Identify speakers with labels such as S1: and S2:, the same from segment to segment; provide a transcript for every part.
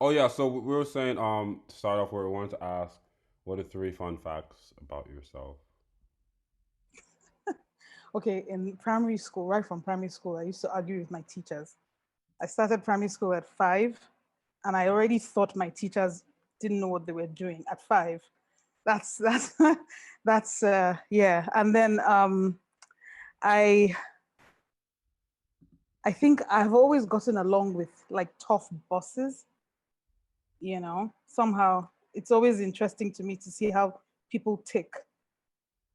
S1: Oh yeah, so we were saying to start off where we wanted to ask what are three fun facts about yourself?
S2: Okay, in primary school, right from primary school, I used to argue with my teachers. I started primary school at 5, and I already thought my teachers didn't know what they were doing at 5. That's that's yeah. And then I I think I've always gotten along with like tough bosses. Somehow it's always interesting to me to see how people tick.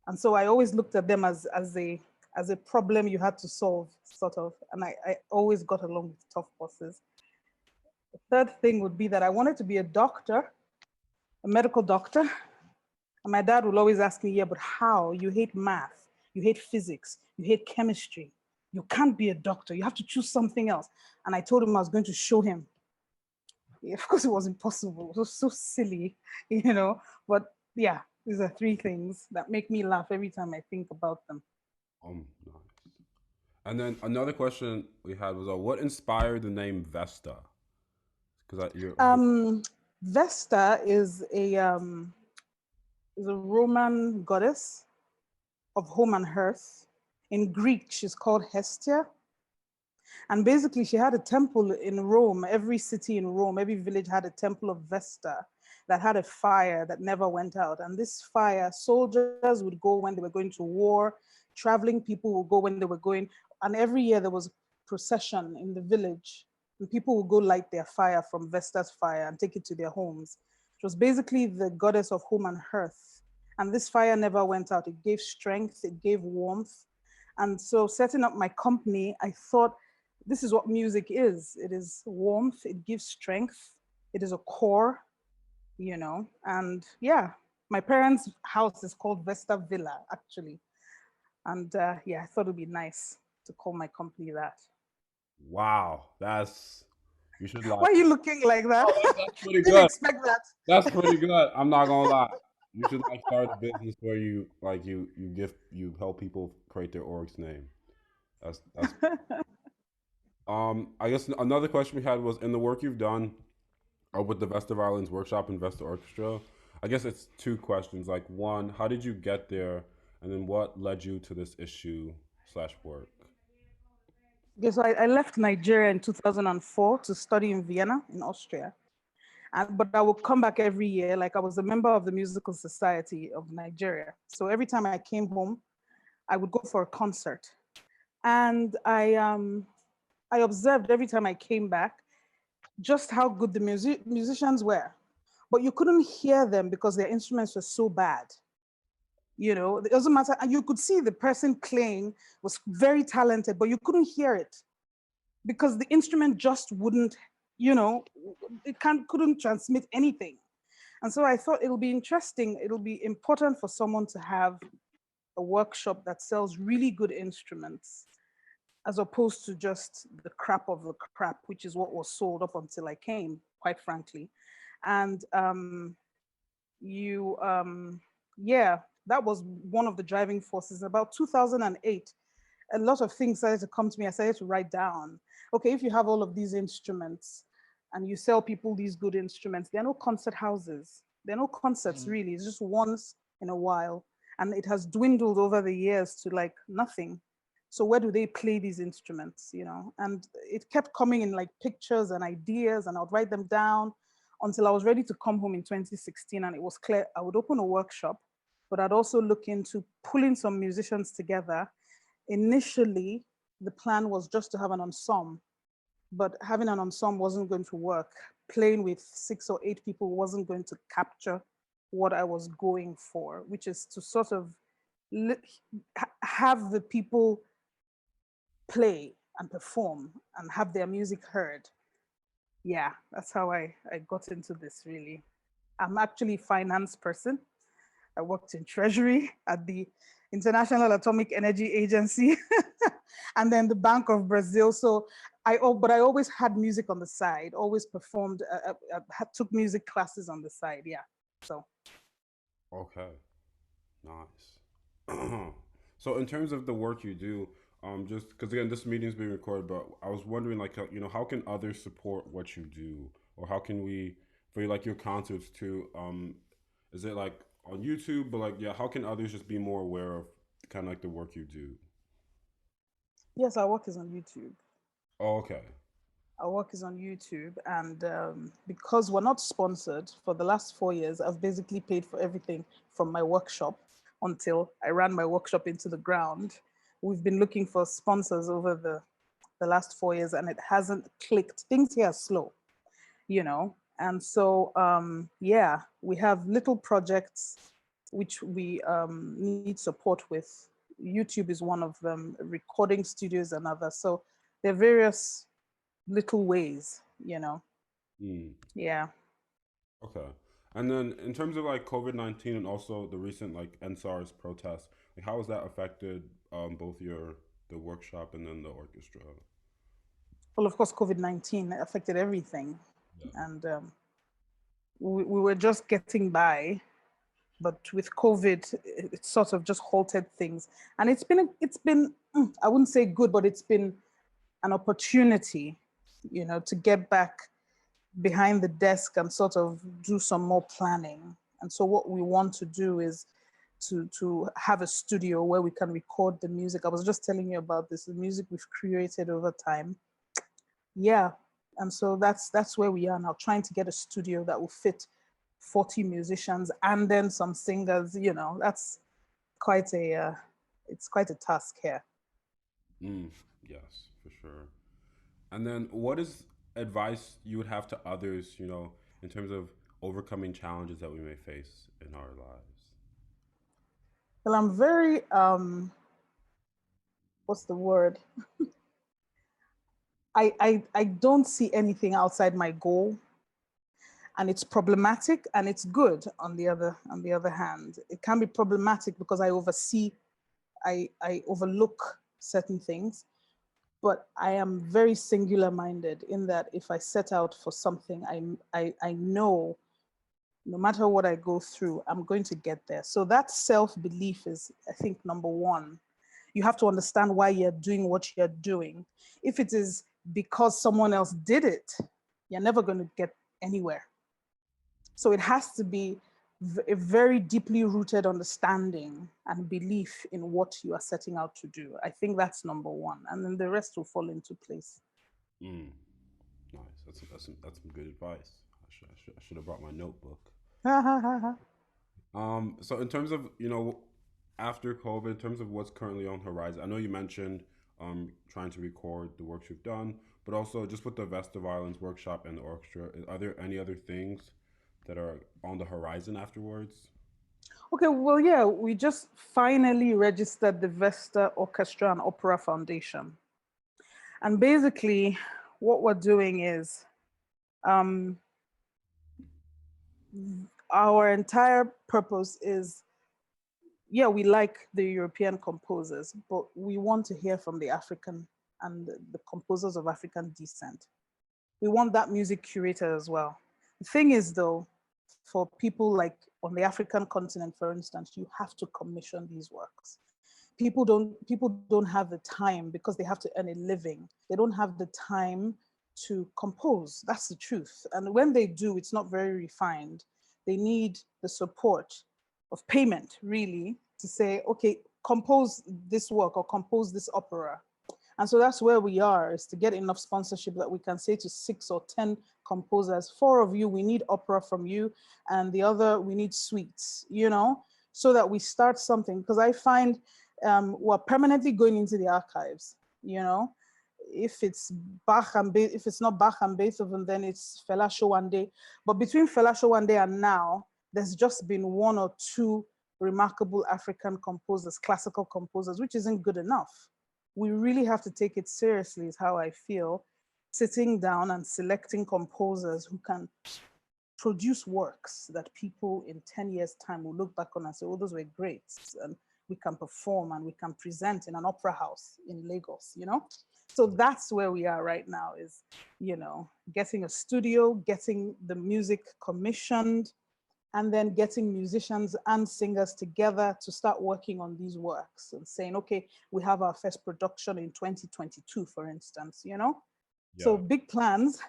S2: And so I always looked at them as a problem you had to solve, sort of. And I always got along with tough bosses. The third thing would be that I wanted to be a doctor, a medical doctor. And my dad will always ask me, yeah, but how? You hate math, you hate physics, you hate chemistry. You can't be a doctor. You have to choose something else. And I told him I was going to show him. Yeah, of course, it was impossible. It was so silly, you know. But yeah, these are three things that make me laugh every time I think about them.
S1: Nice. And then another question we had was, what inspired the name Vesta? Because you're
S2: Um, Vesta is a Roman goddess of home and hearth. In Greek, she's called Hestia. And basically, she had a temple in Rome. Every city in Rome, every village had a temple of Vesta that had a fire that never went out. And this fire, soldiers would go when they were going to war, traveling people would go when they were going. And every year there was a procession in the village, and people would go light their fire from Vesta's fire and take it to their homes. It was basically the goddess of home and hearth. And this fire never went out. It gave strength, it gave warmth. And so, setting up my company, I thought this is what music is. It is warmth, it gives strength, it is a core. And yeah, my parents' house is called Vesta Villa, actually. And yeah, I thought it'd be nice to call my company that.
S1: wow, that's you should
S2: Why
S1: like.
S2: are you looking like that?
S1: Oh, that's pretty
S2: Didn't
S1: good.
S2: expect that.
S1: That's pretty good. I'm not gonna lie. You should like start a business where you help people create their org's name. That's I guess another question we had was in the work you've done with the Vesta Violins Workshop and Vesta Orchestra. I guess it's two questions. Like one, how did you get there, and then what led you to this issue slash work?
S2: Okay, so I left Nigeria in 2004 to study in Vienna, in Austria. But I would come back every year. Like I was a member of the Musical Society of Nigeria. So every time I came home, I would go for a concert. And I observed every time I came back just how good the musicians were. But you couldn't hear them because their instruments were so bad. It doesn't matter. And you could see the person playing was very talented, but you couldn't hear it because the instrument just wouldn't, you know, it couldn't transmit anything. And so I thought it'll be interesting, it'll be important for someone to have a workshop that sells really good instruments as opposed to just the crap of the crap, which is what was sold up until I came, quite frankly. And you, yeah, that was one of the driving forces. About 2008, a lot of things started to come to me. I started to write down, okay, if you have all of these instruments and you sell people these good instruments, there are no concert houses. There are no concerts
S3: Mm.
S2: really. It's just once in a while. And it has dwindled over the years to like nothing. So where do they play these instruments? And it kept coming in like pictures and ideas, and I would write them down until I was ready to come home in 2016. And it was clear I would open a workshop, but I'd also look into pulling some musicians together. Initially, the plan was just to have an ensemble, but having an ensemble wasn't going to work. Playing with 6 or 8 people wasn't going to capture what I was going for, which is to sort of have the people play and perform and have their music heard. Yeah, that's how I got into this really. I'm actually a finance person. I worked in treasury at the International Atomic Energy Agency and then the Bank of Brazil. So but I always had music on the side, always performed, took music classes on the side. Yeah. So
S1: Okay, nice. So in terms of the work you do, just because again this meeting is being recorded, but I was wondering like how can others support what you do? or how can we for like your concerts too? Is it like on YouTube? But like, yeah, how can others just be more aware of kind of like the work you do?
S2: Yes, our work is on YouTube.
S1: Oh, okay.
S2: Our work is on YouTube, and because we're not sponsored for the last 4 years, I've basically paid for everything from my workshop until I ran my workshop into the ground. We've been looking for sponsors over the last 4 years, and it hasn't clicked. Things here are slow, you know. And so, yeah, we have little projects which we need support with. YouTube is one of them, recording studios another. So there are various little ways, you know.
S1: Mm,
S2: Yeah.
S1: okay. And then in terms of like COVID-19 and also the recent like NSARS protests, like how has that affected both your the workshop and then the orchestra?
S2: Well, of course, COVID-19 affected everything.
S1: Yeah.
S2: And we were just getting by. But with COVID, it sort of just halted things. And it's been, I wouldn't say good, but it's been an opportunity, you know, to get back behind the desk and sort of do some more planning. And so what we want to do is to have a studio where we can record the music. I was just telling you about this, the music we've created over time. Yeah. And so that's where we are now, trying to get a studio that will fit 40 musicians and then some singers, you know. That's quite a it's quite a task here.
S1: Mm, yes, for sure. And then what is advice you would have to others, you know, in terms of overcoming challenges that we may face in our lives?
S2: Well, I'm very what's the word? I don't see anything outside my goal, and it's problematic and it's good on the other hand. It can be problematic because I oversee, I overlook certain things, but I am very singular minded in that if I set out for something, I know no matter what I go through, I'm going to get there. So that self-belief is, I think, number one. You have to understand why you're doing what you're doing. If it is because someone else did it, you're never going to get anywhere. So it has to be a very deeply rooted understanding and belief in what you are setting out to do. I think that's number one. And then the rest will fall into place.
S1: Mm, nice. That's some good advice. I should have brought my notebook. So in terms of, you know, after COVID, in terms of what's currently on the horizon, I know you mentioned trying to record the works you've done, but also just with the Vesta Violins Workshop and the orchestra, are there any other things that are on the horizon afterwards?
S2: Okay, well, yeah, we just finally registered the Vesta Orchestra and Opera Foundation. And basically, what we're doing is um, our entire purpose is, yeah, we like the European composers, but we want to hear from the African and the composers of African descent. We want that music curated as well. The thing is, though, for people like on the African continent, for instance, you have to commission these works. People don't have the time because they have to earn a living. They don't have the time to compose. That's the truth. And when they do, it's not very refined. They need the support of payment, really, to say, okay, compose this work or compose this opera. And so that's where we are, is to get enough sponsorship that we can say to 6 or 10 composers, 4 of you, we need opera from you, and the other, we need suites, you know, so that we start something. Because I find we're permanently going into the archives, you know. If it's if it's not Bach and Beethoven, then it's Fela Showande. But between Fela Showande and now, there's just been 1 or 2 remarkable African composers, classical composers, which isn't good enough. We really have to take it seriously, is how I feel, sitting down and selecting composers who can produce works that people in 10 years' time will look back on and say, oh, those were great. And we can perform and we can present in an opera house in Lagos, you know? So that's where we are right now, is, you know, getting a studio, getting the music commissioned, and then getting musicians and singers together to start working on these works and saying, okay, we have our first production in 2022, for instance, you know? So
S1: Yeah.
S2: big plans,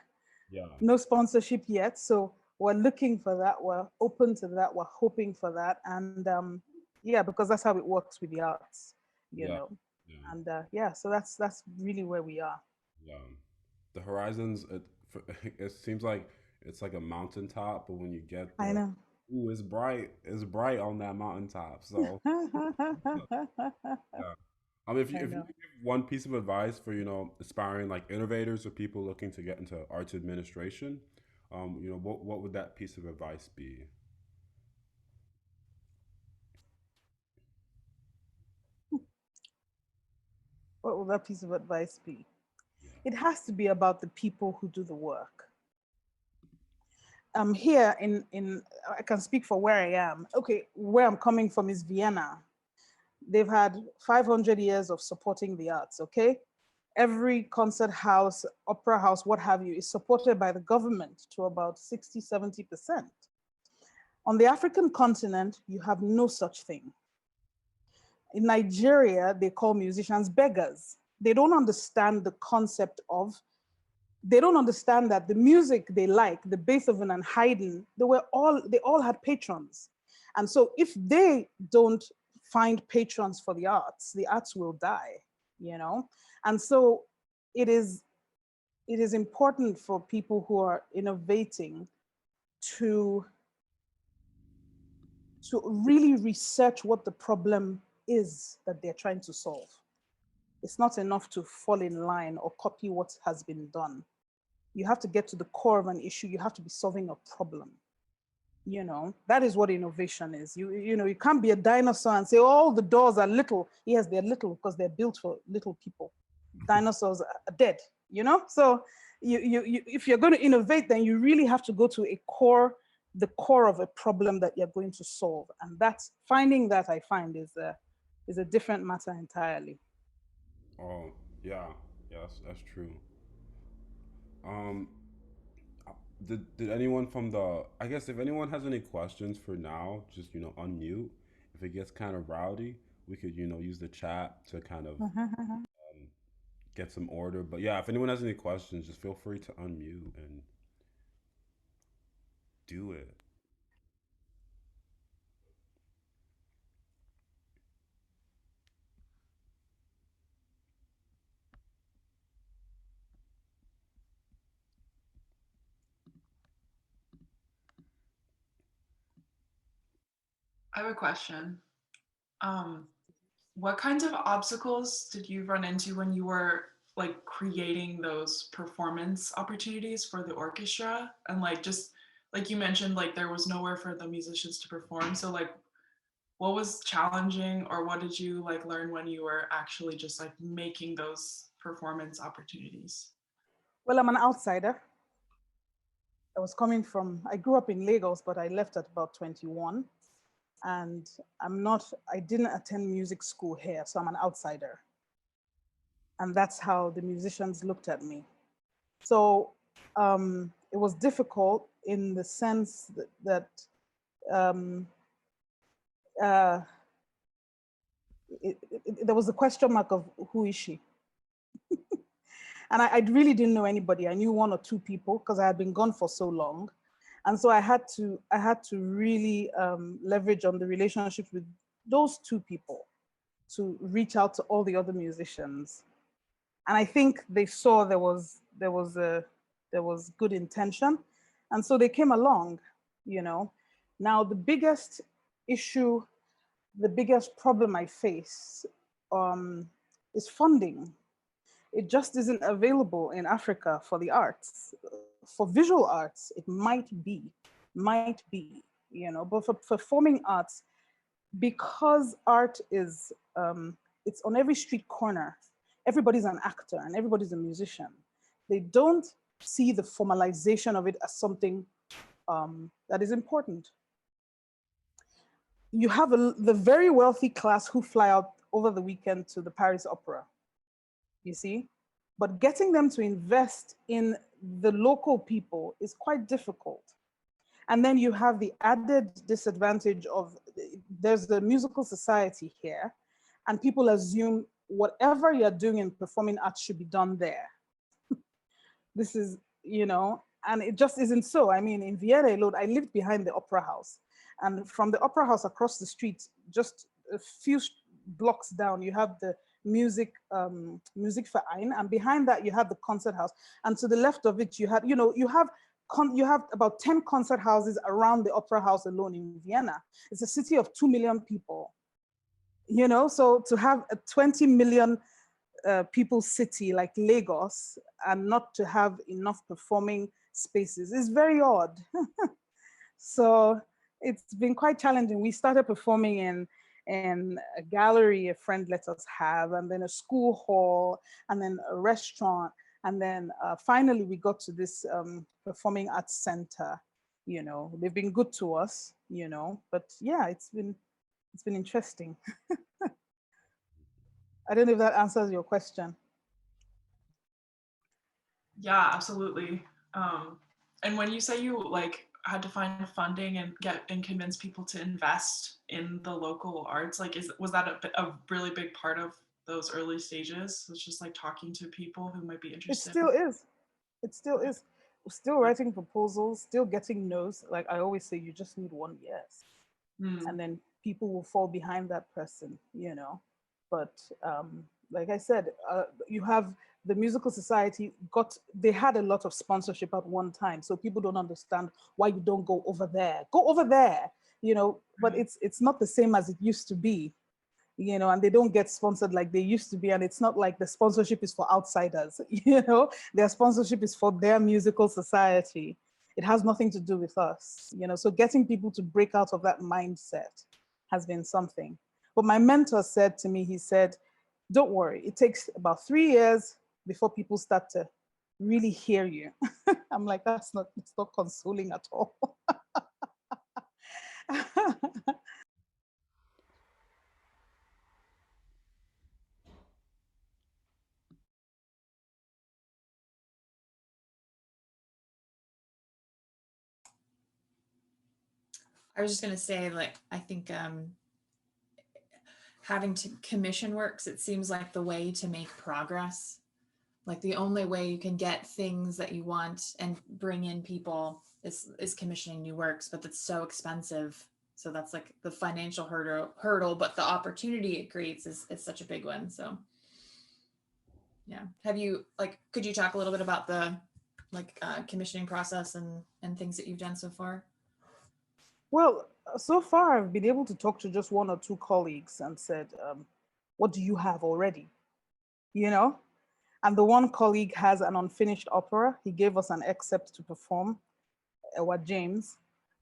S1: Yeah.
S2: No sponsorship yet. So we're looking for that. We're open to that. We're hoping for that. And yeah, because that's how it works with the arts, you
S1: Yeah.
S2: know.
S1: Yeah.
S2: And yeah, so that's really where we are.
S1: Yeah. The horizons, it seems like it's like a mountaintop, but when you get
S2: I
S1: there,
S2: know.
S1: ooh, it's bright on that mountaintop. So yeah.
S2: I
S1: If you
S2: know.
S1: could give one piece of advice for, aspiring like innovators or people looking to get into arts administration, what would that piece of advice be?
S2: What will that piece of advice be?
S1: Yeah.
S2: It has to be about the people who do the work. Here in I can speak for where I am. Okay, where I'm coming from is Vienna. They've had 500 years of supporting the arts, okay? Every concert house, opera house, what have you, is supported by the government to about 60, 70%. On the African continent, you have no such thing. In Nigeria, they call musicians beggars. They don't understand the concept of, they don't understand that the music they like, the Beethoven and Haydn, they all had patrons. And so if they don't find patrons for the arts will die, you know? And so it is it is important for people who are innovating to to really research what the problem is that they're trying to solve. It's not enough to fall in line or copy what has been done. You have to get to the core of an issue. You have to be solving a problem. That is what innovation is. You can't be a dinosaur and say all the doors are little. Yes, they're little because they're built for little people. Dinosaurs are dead. So if you're going to innovate, then you really have to go to the core of a problem that you're going to solve, and that's finding that, I find, is a different matter entirely.
S1: Oh, yeah. Yes, that's true. Um, did anyone from the, I guess if anyone has any questions for now, just, unmute. If it gets kind of rowdy, we could, use the chat to kind of get some order. But yeah, if anyone has any questions, just feel free to unmute and do it.
S3: I have a question. Um, what kinds of obstacles did you run into when you were like creating those performance opportunities for the orchestra? And like just like you mentioned, like there was nowhere for the musicians to perform. So like what was challenging or what did you like learn when you were actually just like making those performance opportunities?
S2: Well, I'm an outsider. I grew up in Lagos, but I left at about 21. And I didn't attend music school here, so I'm an outsider. And that's how the musicians looked at me. So it was difficult in the sense that um, uh, there was a question mark of who is she? And I really didn't know anybody. I knew one or two people because I had been gone for so long. And so I had to really leverage on the relationships with those two people to reach out to all the other musicians. And I think they saw there was good intention. And so they came along, you know. Now issue, the biggest problem I face is funding. It just isn't available in Africa for the arts. For visual arts, it might be, but for performing arts, because art is, it's on every street corner, everybody's an actor and everybody's a musician. They don't see the formalization of it as something that is important. You have the very wealthy class who fly out over the weekend to the Paris Opera, you see? But getting them to invest in the local people is quite difficult. And then you have the added disadvantage of there's the musical society here, and people assume whatever you're doing in performing arts should be done there. This is, And it just isn't so. I mean, in Vienna alone, I lived behind the opera house. And from the opera house across the street, just a few blocks down, you have the music verein, and behind that you have the concert house. And to the left of it, you have, you have about 10 concert houses around the opera house alone in Vienna. It's a city of 2 million people. So to have a 20 million people city like Lagos and not to have enough performing spaces is very odd. So it's been quite challenging. We started performing in a gallery a friend let us have, and then a school hall, and then a restaurant, and then finally we got to this performing arts center. They've been good to us, but yeah, it's been interesting. I don't know if that answers your question.
S3: Yeah, absolutely. And when you say you had to find funding and convince people to invest in the local arts, was that a really big part of those early stages? It's just talking to people who might be interested.
S2: It still is. It still is. We're still writing proposals, still getting no's. Like I always say, you just need one yes. And then people will fall behind that person, But like I said, you have the musical society they had a lot of sponsorship at one time. So people don't understand why you don't go over there. Go over there, but it's not the same as it used to be, and they don't get sponsored like they used to be. And it's not like the sponsorship is for outsiders, their sponsorship is for their musical society. It has nothing to do with us, so getting people to break out of that mindset has been something. But my mentor said to me, he said, don't worry, it takes about 3 years before people start to really hear you. I'm like, it's not consoling at all.
S4: I was just going to say, I think having to commission works, it seems like the way to make progress. Like the only way you can get things that you want and bring in people is commissioning new works, but that's so expensive. So that's the financial hurdle, but the opportunity it creates is such a big one. So yeah. Have you, could you talk a little bit about the commissioning process and things that you've done so far?
S2: Well, so far I've been able to talk to just 1 or 2 colleagues and said, what do you have already? And the one colleague has an unfinished opera. He gave us an excerpt to perform, Edward James,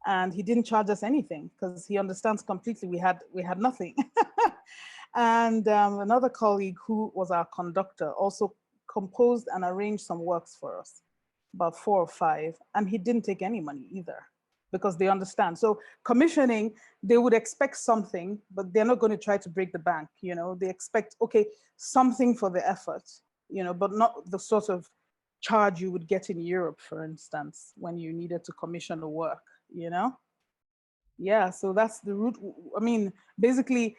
S2: and he didn't charge us anything because he understands completely we had nothing. And another colleague who was our conductor also composed and arranged some works for us, about 4 or 5, and he didn't take any money either because they understand. So commissioning, they would expect something, but they're not going to try to break the bank. They expect, okay, something for the effort, but not the sort of charge you would get in Europe, for instance, when you needed to commission a work, Yeah, so that's the route. I mean, basically,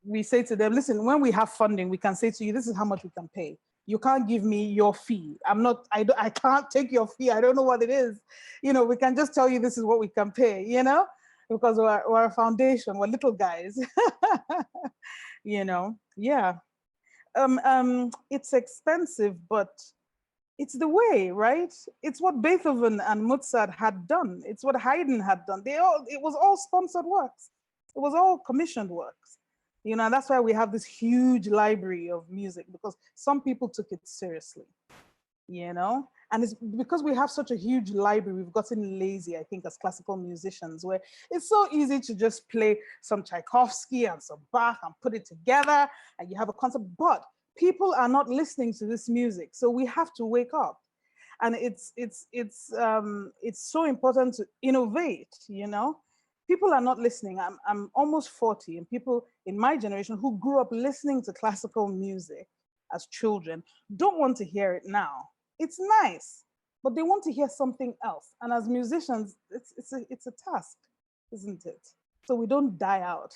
S2: we say to them, listen, when we have funding, we can say to you, this is how much we can pay. You can't give me your fee. I can't take your fee. I don't know what it is. We can just tell you this is what we can pay, because we're a foundation, we're little guys, yeah. It's expensive, but it's the way, right? It's what Beethoven and Mozart had done. It's what Haydn had done. It was all sponsored works. It was all commissioned works. And that's why we have this huge library of music, because some people took it seriously, and it's because we have such a huge library, we've gotten lazy, I think, as classical musicians, where it's so easy to just play some Tchaikovsky and some Bach and put it together and you have a concert, but people are not listening to this music. So we have to wake up. And it's so important to innovate, People are not listening. I'm almost 40, and people in my generation who grew up listening to classical music as children don't want to hear it now. It's nice, but they want to hear something else. And as musicians, it's a task, isn't it? So we don't die out.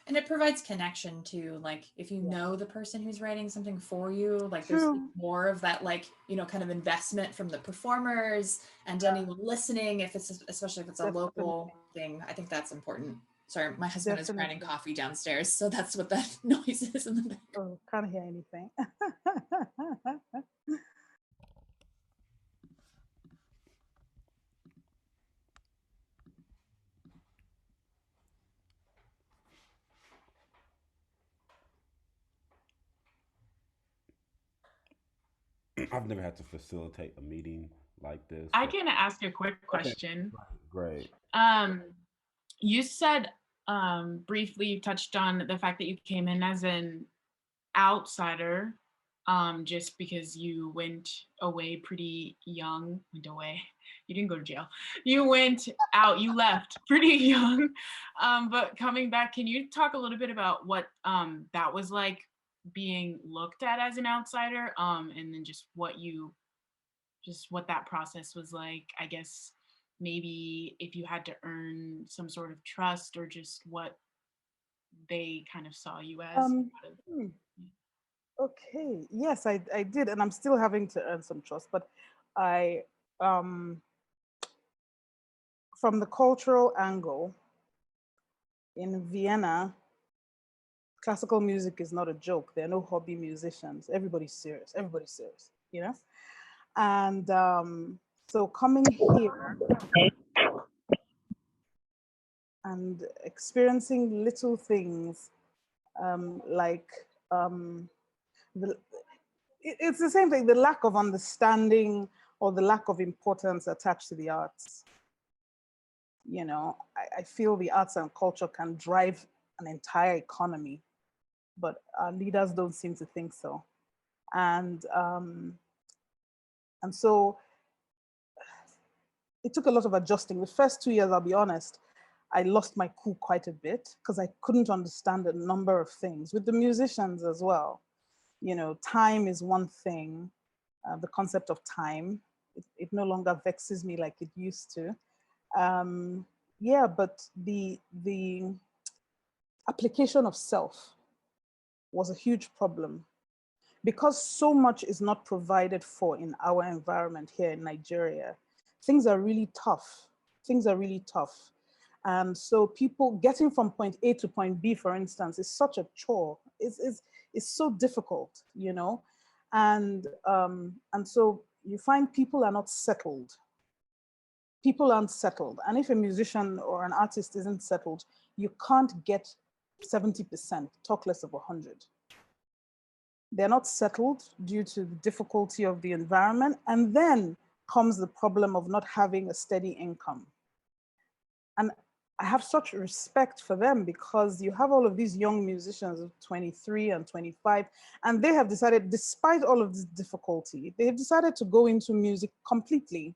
S4: And it provides connection too. Like if you know the person who's writing something for you, like there's more of that, like, you know, kind of investment from the performers and anyone listening, if it's, especially if it's a local thing. I think that's important. Sorry, my husband is grinding coffee downstairs, so that's what that noise is in the back.
S2: Oh, can't hear anything.
S1: I've never had to facilitate a meeting like this.
S5: I can ask a quick question.
S1: Great.
S5: You said briefly, you touched on the fact that you came in as an outsider, just because you went away pretty young. Went away. You didn't go to jail. You went out. You left pretty young. But coming back, can you talk a little bit about what that was like, being looked at as an outsider, and then just what that process was like? I guess maybe if you had to earn some sort of trust, or just what they kind of saw you as.
S2: Okay, yes, I did, and I'm still having to earn some trust, but I, from the cultural angle, in Vienna, classical music is not a joke. There are no hobby musicians. Everybody's serious, you know? And so coming here and experiencing little things it's the same thing, the lack of understanding or the lack of importance attached to the arts. You know, I feel the arts and culture can drive an entire economy, but our leaders don't seem to think so. And so it took a lot of adjusting. The first 2 years, I'll be honest, I lost my cool quite a bit because I couldn't understand a number of things with the musicians as well. You know, time is one thing, the concept of time, it no longer vexes me like it used to. Yeah, but the application of self was a huge problem because so much is not provided for in our environment here in Nigeria. Things are really tough. And so people getting from point A to point B, for instance, is such a chore. It's so difficult, you know? And so you find people are not settled. People aren't settled. And if a musician or an artist isn't settled, you can't get 70%, talk less of 100. They're not settled due to the difficulty of the environment. And then comes the problem of not having a steady income. And I have such respect for them because you have all of these young musicians of 23 and 25, and they have decided, despite all of this difficulty, they have decided to go into music completely,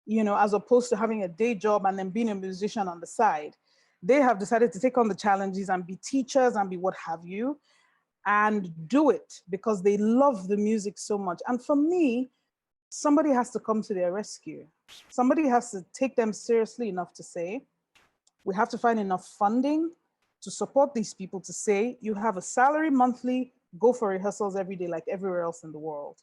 S2: you know, as opposed to having a day job and then being a musician on the side. They have decided to take on the challenges and be teachers and be what have you, and do it because they love the music so much. And for me, somebody has to come to their rescue. Somebody has to take them seriously enough to say, we have to find enough funding to support these people to say, you have a salary monthly, go for rehearsals every day like everywhere else in the world.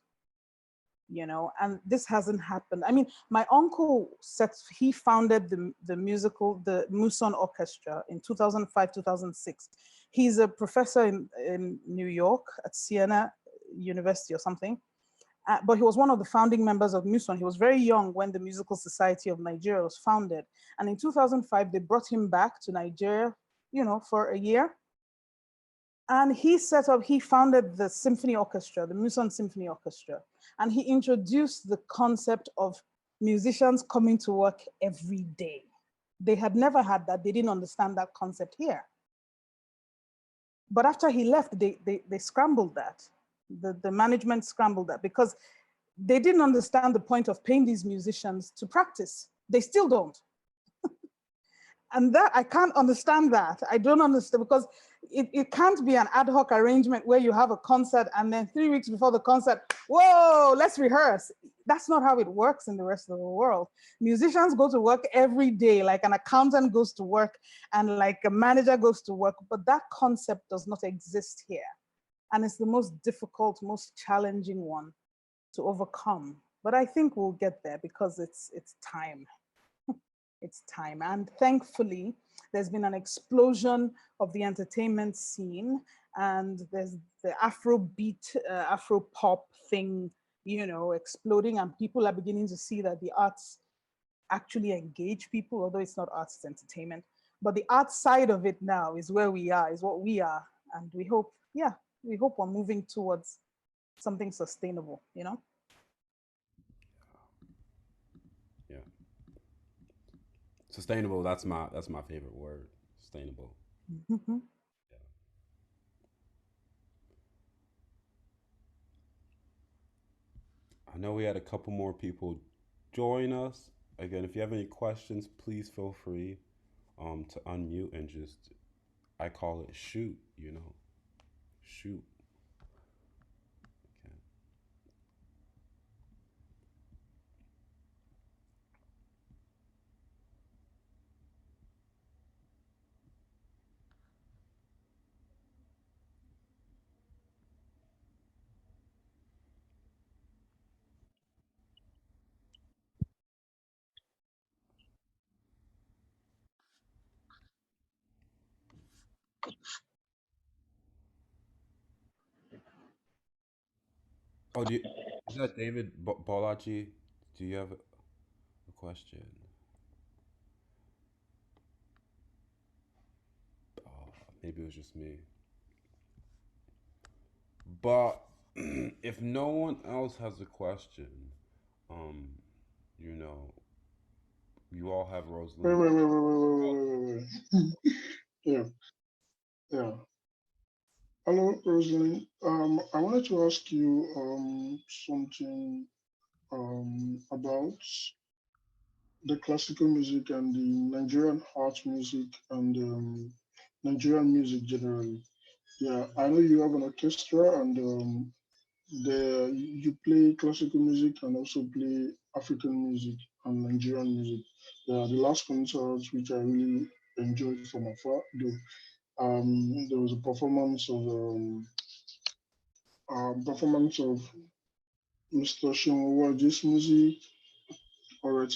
S2: You know, and this hasn't happened. I mean, my uncle said he founded the Muson Orchestra in 2005, 2006. He's a professor in New York at Siena University or something. But he was one of the founding members of Muson. He was very young when the Musical Society of Nigeria was founded. And in 2005, they brought him back to Nigeria, you know, for a year. And he founded the symphony orchestra, the Muson Symphony Orchestra. And he introduced the concept of musicians coming to work every day. They had never had that. They didn't understand that concept here. But after he left, they scrambled that. The management scrambled that because they didn't understand the point of paying these musicians to practice. They still don't. And that, I can't understand that. I don't understand, because it can't be an ad hoc arrangement where you have a concert and then 3 weeks before the concert, whoa, let's rehearse. That's not how it works in the rest of the world. Musicians go to work every day, like an accountant goes to work and like a manager goes to work, but that concept does not exist here. And it's the most difficult, most challenging one to overcome. But I think we'll get there because it's time. It's time. And thankfully, there's been an explosion of the entertainment scene, and there's the Afrobeat, Afro pop thing, you know, exploding, and people are beginning to see that the arts actually engage people, although it's not arts, it's entertainment. But the art side of it now is where we are, is what we are. And we hope, yeah, we hope we're moving towards something sustainable, you know?
S1: Yeah. Sustainable, that's my favorite word. Sustainable.
S2: Mm-hmm.
S1: Yeah. I know we had a couple more people join us. Again, if you have any questions, please feel free to unmute and just, I call it shoot, you know. Shoot. Okay. Oh, is that David Bolaji? Do you have a question? Oh, maybe it was just me. But if no one else has a question, um, you know, you all have
S6: Wait,
S1: Rosalyn.
S6: wait, wait, wait, wait, wait, wait, wait. Yeah, yeah. Hello, Rosalyn. I wanted to ask you something about the classical music and the Nigerian art music and Nigerian music generally. Yeah, I know you have an orchestra and you play classical music and also play African music and Nigerian music. Yeah, the last concert which I really enjoyed from afar, though, there was a performance of Mr. Shinwaji's music, or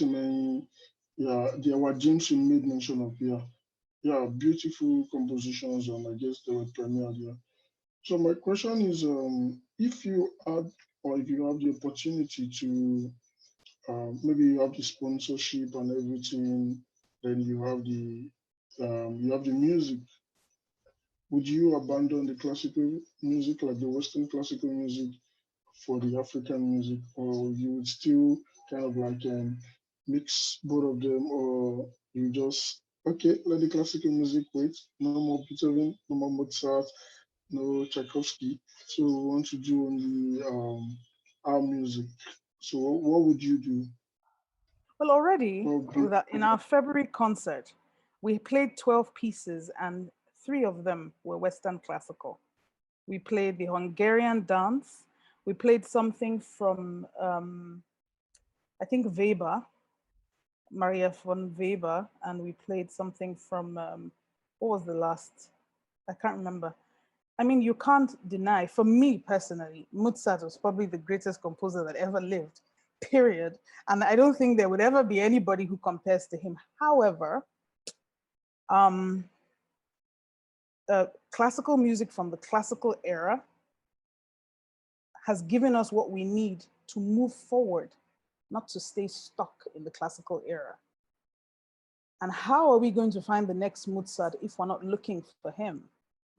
S6: yeah, there were James you made mention of, yeah. Yeah, beautiful compositions, and I guess they were premiered, yeah. So my question is, if you had, or if you have the opportunity to, maybe you have the sponsorship and everything, then you have the music. Would you abandon the classical music, like the Western classical music, for the African music, or you would still kind of like mix both of them, or you just okay, let the classical music wait, no more Beethoven, no more Mozart, no Tchaikovsky, so we want to do only our music. So what would you do?
S2: Well, already
S6: What would be,
S2: in our February concert, we played 12 pieces and 3 of them were Western classical. We played the Hungarian dance. We played something from, I think, Weber, Maria von Weber, and we played something from, what was the last? I can't remember. I mean, you can't deny, for me personally, Mozart was probably the greatest composer that ever lived, period. And I don't think there would ever be anybody who compares to him. However, classical music from the classical era has given us what we need to move forward, not to stay stuck in the classical era. And how are we going to find the next Mozart if we're not looking for him?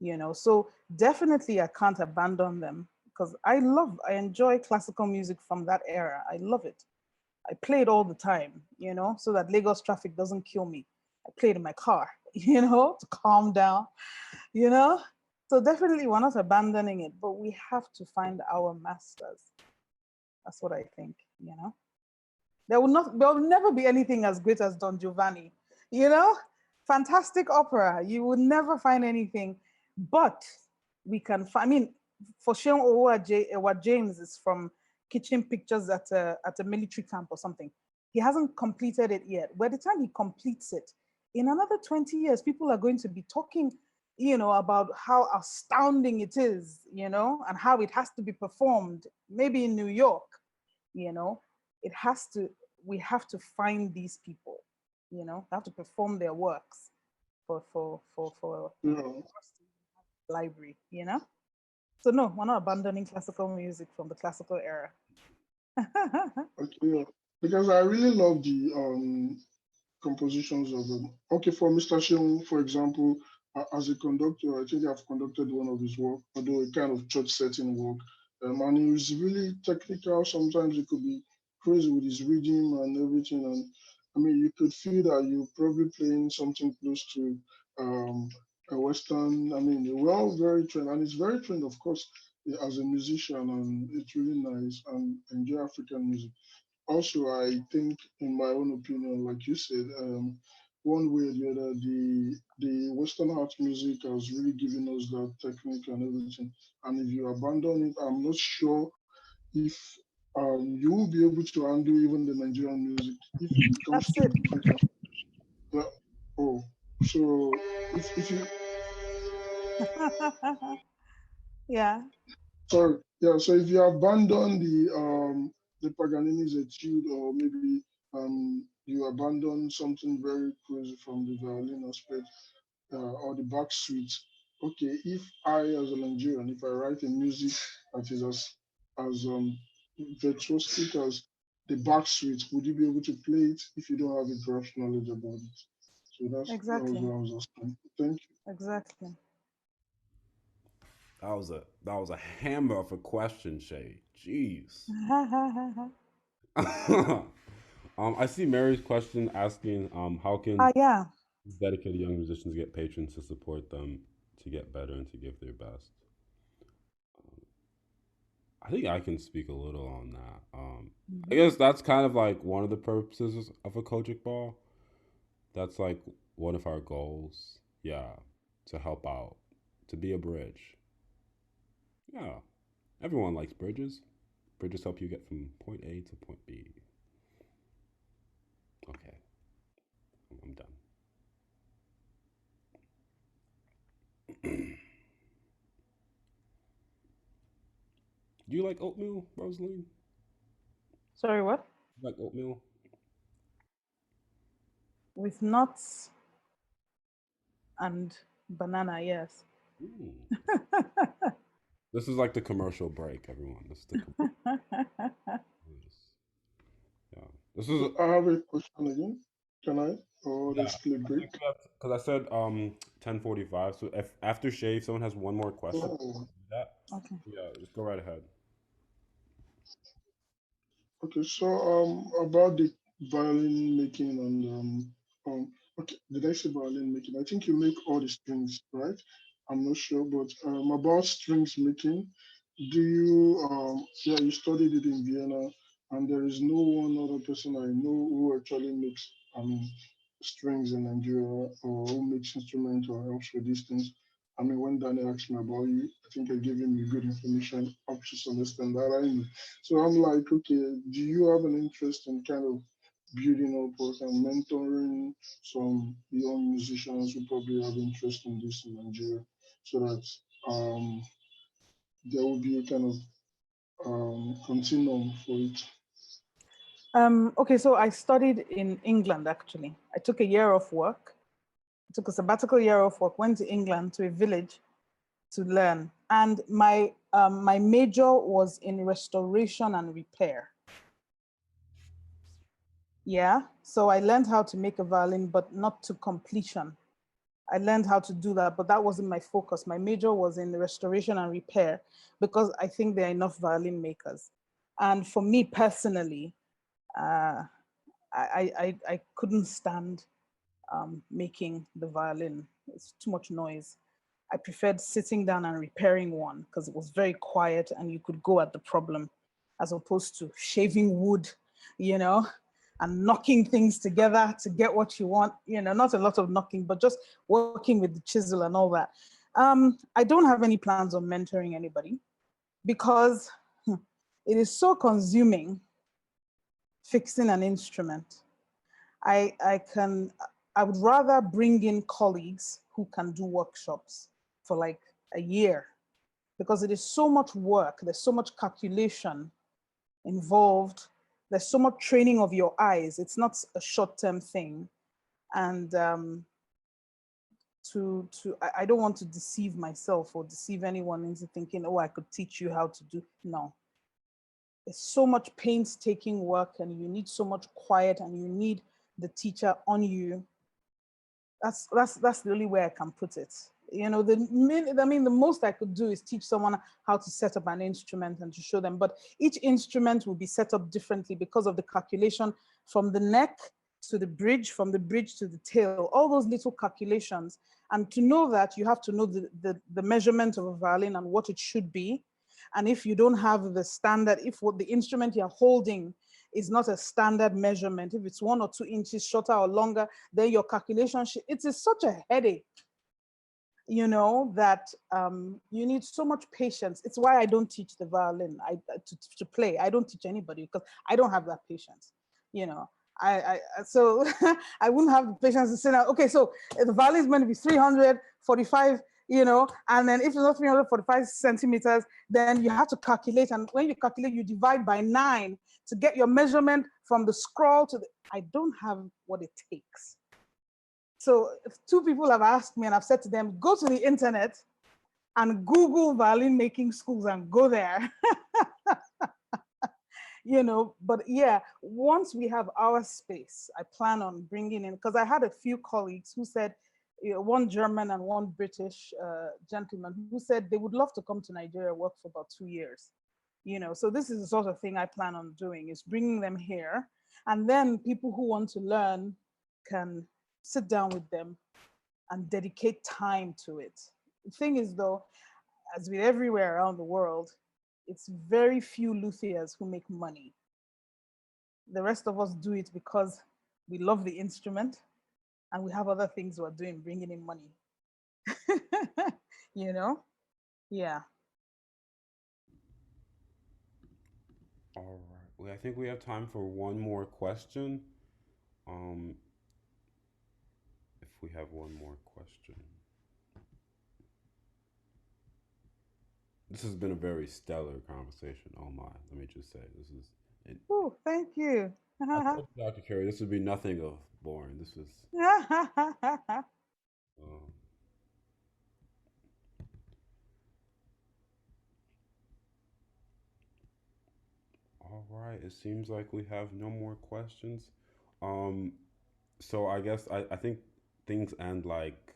S2: You know, so definitely I can't abandon them, because I enjoy classical music from that era. I love it. I play it all the time, you know, so that Lagos traffic doesn't kill me. I play it in my car, you know, to calm down, you know. So definitely we're not abandoning it, but we have to find our masters. That's what I think, you know. There will never be anything as great as Don Giovanni, you know. fantastic opera. You will never find anything, but we can find, I mean, for Seun Owa James is from Kitchen Pictures at a military camp or something. He hasn't completed it yet. By the time he completes it, in another 20 years, people are going to be talking, you know, about how astounding it is, you know, and how it has to be performed, maybe in New York, you know, we have to find these people, you know, they have to perform their works for
S6: Yeah.
S2: library, you know? So no, we're not abandoning classical music from the classical era.
S6: Okay, yeah. Because I really love the compositions of them. Okay, for Mr. Seun, for example, as a conductor, I think I've conducted one of his work, although a kind of church setting work. And he was really technical. Sometimes it could be crazy with his rhythm and everything. And I mean, you could feel that you're probably playing something close to a Western, I mean, well, very trained. And it's very trained, of course, as a musician. And it's really nice and enjoy African music. Also, I think, in my own opinion, like you said, one way or the other, the Western art music has really given us that technique and everything. And if you abandon it, I'm not sure if you will be able to handle even the Nigerian music if it comes
S2: That's
S6: to
S2: it.
S6: yeah. Oh, so if you
S2: Yeah,
S6: sorry, yeah. So if you abandon the Paganini's etude, or maybe you abandon something very crazy from the violin aspect, or the back suite. Okay, if I, as a Nigerian, if I write a music that is as virtuosic as the back suite, would you be able to play it if you don't have a graph knowledge about it? So that was
S2: exactly,
S6: what I was asking. Thank you.
S2: exactly.
S1: That was a hammer of a question, Shay. Jeez. I see Mary's question asking, how can
S2: Yeah.
S1: dedicated young musicians get patrons to support them to get better and to give their best? I think I can speak a little on that. I guess that's kind of like one of the purposes of a Kojic ball. That's like one of our goals. Yeah, to help out, to be a bridge. Yeah, everyone likes bridges. Bridges help you get from point A to point B. Okay, I'm done. Do you like oatmeal, Rosalyn?
S2: Sorry, what?
S1: You like oatmeal?
S2: With nuts and banana, yes.
S1: Ooh. This is like the commercial break, everyone. This is the yeah. This is
S6: I have a question again. Can I? Or
S1: yeah.
S6: there's still a
S1: I
S6: break?
S1: think we have because I said 10:45. So if after shave, someone has one more question.
S6: Oh,
S1: That
S2: Okay.
S1: yeah, just go right ahead.
S6: okay. So about the violin making and okay, did I say violin making? I think you make all the strings, right? I'm not sure, but about strings making, do you yeah, you studied it in Vienna, and there is no one other person I know who actually makes strings in Nigeria, or who makes instruments or helps with these things. I mean, when Danny asked me about you, I think I gave him the good information up to some extent that I know. So I'm like, okay, do you have an interest in kind of building up or kind of mentoring some young musicians who probably have interest in this in Nigeria, so that there will be a kind of continuum for it?
S2: Okay, so I studied in England, actually. I took a year off work. I took a sabbatical year off work, went to England, to a village to learn. And my major was in restoration and repair. Yeah, so I learned how to make a violin, but not to completion. I learned how to do that, but that wasn't my focus. My major was in restoration and repair, because I think there are enough violin makers. And for me personally, I couldn't stand making the violin. It's too much noise. I preferred sitting down and repairing one, because it was very quiet and you could go at the problem, as opposed to shaving wood, you know. and knocking things together to get what you want. You know, not a lot of knocking, but just working with the chisel and all that. I don't have any plans on mentoring anybody because it is so consuming fixing an instrument. I would rather bring in colleagues who can do workshops for like a year, because it is so much work. There's so much calculation involved. There's so much training of your eyes. It's not a short-term thing. And I don't want to deceive myself or deceive anyone into thinking, oh, I could teach you how to do. No. It's so much painstaking work, and you need so much quiet, and you need the teacher on you. That's the only way I can put it. You know, the most I could do is teach someone how to set up an instrument and to show them, but each instrument will be set up differently because of the calculation from the neck to the bridge, from the bridge to the tail, all those little calculations. And to know that, you have to know the measurement of a violin and what it should be. And if you don't have the standard, if what the instrument you're holding is not a standard measurement, if it's 1 or 2 inches shorter or longer, then your calculation, it is such a headache, you know, that you need so much patience. It's why I don't teach the violin to play. I don't teach anybody because I don't have that patience, you know. So I wouldn't have the patience to say, now, okay, so the violin is meant to be 345, you know, and then if it's not 345 centimeters, then you have to calculate. And when you calculate, you divide by 9 to get your measurement from the scroll to the, I don't have what it takes. So if 2 people have asked me and I've said to them, go to the internet and Google violin making schools and go there. You know, but yeah, once we have our space, I plan on bringing in, because I had a few colleagues who said, you know, one German and one British gentleman who said they would love to come to Nigeria, work for about 2 years. You know, so this is the sort of thing I plan on doing, is bringing them here. And then people who want to learn can sit down with them and dedicate time to it. The thing is though, as with everywhere around the world, it's very few luthiers who make money. The rest of us do it because we love the instrument and we have other things we're doing, bringing in money. You know? Yeah.
S1: All right. Well, I think we have time for one more question. If we have one more question. This has been a very stellar conversation. Oh my, let me just say, this is.
S2: Oh, thank you.
S1: I told you, Dr. Carey, this would be nothing of boring. This was. All right. It seems like we have no more questions. So I guess I think things end like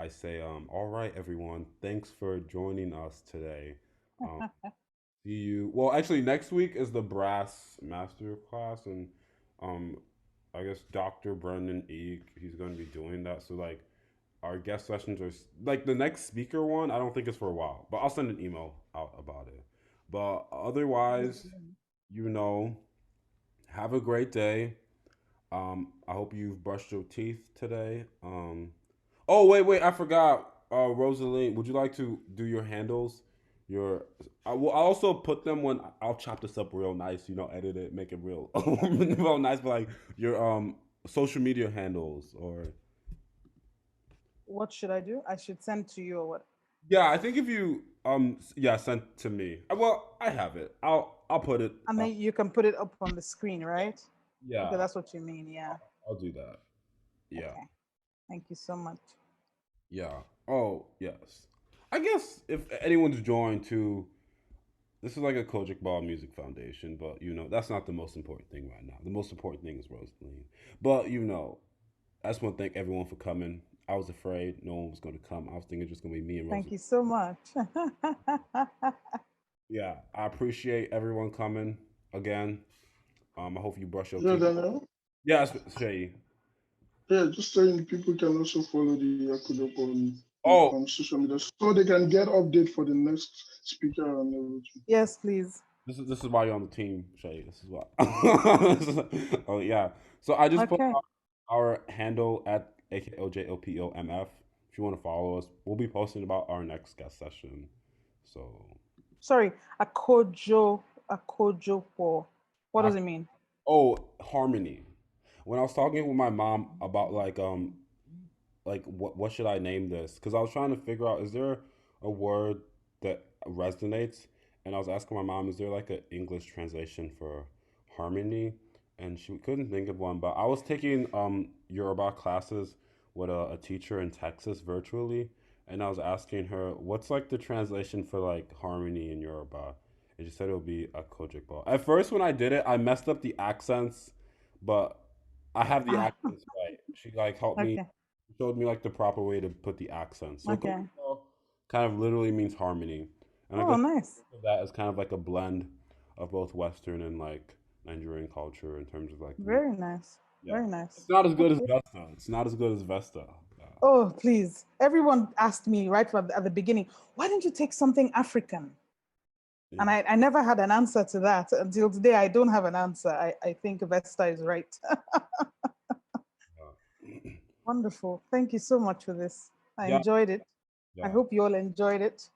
S1: I say, all right, everyone, thanks for joining us today. See you. Well, actually, next week is the brass master class, and I guess Dr. Brendan Eek, he's going to be doing that. So like, our guest sessions are like the next speaker one. I don't think it's for a while, but I'll send an email out about it. But otherwise, you know, have a great day. I hope you've brushed your teeth today. Oh wait, I forgot. Rosalyn, would you like to do your handles? I will also put them when I'll chop this up real nice. You know, edit it, make it real, real nice. But like your social media handles or.
S2: What should I do? I should send to you or what?
S1: Yeah, I think if you send to me. Well, I have it. I'll put it.
S2: And then you can put it up on the screen, right?
S1: Yeah.
S2: Okay, that's what you mean. Yeah.
S1: I'll do that. Yeah.
S2: Okay. Thank you so much.
S1: Yeah. Oh, yes. I guess if anyone's joined to, this is like a Kojic Ball Music Foundation, but you know, that's not the most important thing right now. The most important thing is Rosalyn. But you know, I just want to thank everyone for coming. I was afraid no one was going to come. I was thinking it was just going to be me and Rosalyn.
S2: Thank you so much.
S1: Yeah, I appreciate everyone coming again. I hope you brush your
S6: Yeah,
S1: teeth.
S6: Daniel.
S1: Yeah, Shay.
S6: Yeah, just saying people can also follow the Akojopo on social media so they can get update for the next speaker and everything.
S2: Yes, please.
S1: This is why you're on the team, Shay. This is why. Oh yeah. So I just put
S2: Okay.
S1: our handle at AKOJOPOMF. If you want to follow us, we'll be posting about our next guest session. So
S2: Sorry, Akojopo. What does it mean?
S1: oh, harmony. When I was talking with my mom about like what should I name this? Because I was trying to figure out, is there a word that resonates? And I was asking my mom, is there like an English translation for harmony? And she couldn't think of one. But I was taking Yoruba classes with a teacher in Texas virtually, and I was asking her, what's like the translation for like harmony in Yoruba? And she said it would be a Akojopo. At first, when I did it, I messed up the accents, but I have the
S2: Ah,
S1: accents right. She like helped me,
S2: okay.
S1: showed me like the proper way to put the accents. So
S2: Okay.
S1: Akojopo kind of literally means harmony, and I
S2: Oh,
S1: guess
S2: nice.
S1: that is kind of like a blend of both Western and like Nigerian culture in terms of like the music.
S2: Very nice.
S1: Yeah,
S2: Very
S1: it's
S2: nice.
S1: not as good as
S2: Okay.
S1: Vesta. It's not as good as Vesta.
S2: Oh, please. Everyone asked me right from at the beginning, why didn't you take something African?
S1: Yeah.
S2: And I never had an answer to that until today. I don't have an answer. I think Vesta is right.
S1: Yeah.
S2: Wonderful. Thank you so much for this. I
S1: Yeah.
S2: enjoyed it. I
S1: Yeah.
S2: hope you all enjoyed it.